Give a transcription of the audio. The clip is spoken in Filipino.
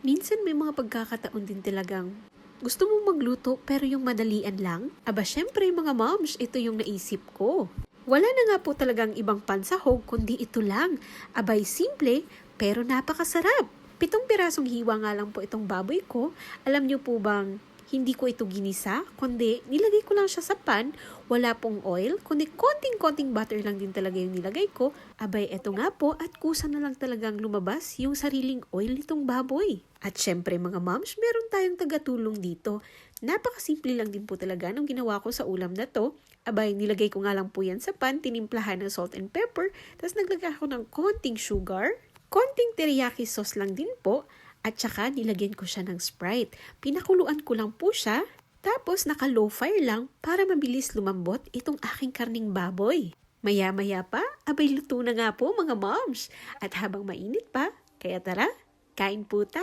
Minsan may mga pagkakataon din talagang gusto mong magluto pero yung madalian lang? Aba syempre mga moms, ito yung naisip ko. Wala na nga po talagang ibang pansahog kundi ito lang. Abay simple pero napakasarap. 7 pirasong hiwa nga lang po itong baboy ko. Alam niyo po bang hindi ko ito ginisa, kundi nilagay ko lang siya sa pan, wala pong oil, kundi konting-konting butter lang din talaga yung nilagay ko. Abay, eto nga po at kusa na lang talagang lumabas yung sariling oil nitong baboy. At syempre mga moms, meron tayong tagatulong dito. Napakasimple lang din po talaga nung ginawa ko sa ulam na to. Abay, nilagay ko nga lang po yan sa pan, tinimplahan ng salt and pepper, tapos naglagay ako ng konting sugar, konting teriyaki sauce lang din po, at saka nilagyan ko siya ng Sprite. Pinakuluan ko lang po siya, tapos naka-low fire lang para mabilis lumambot itong aking karning baboy. Maya-maya pa, abay luto na nga po mga moms. At habang mainit pa, kaya tara, kain po tayo.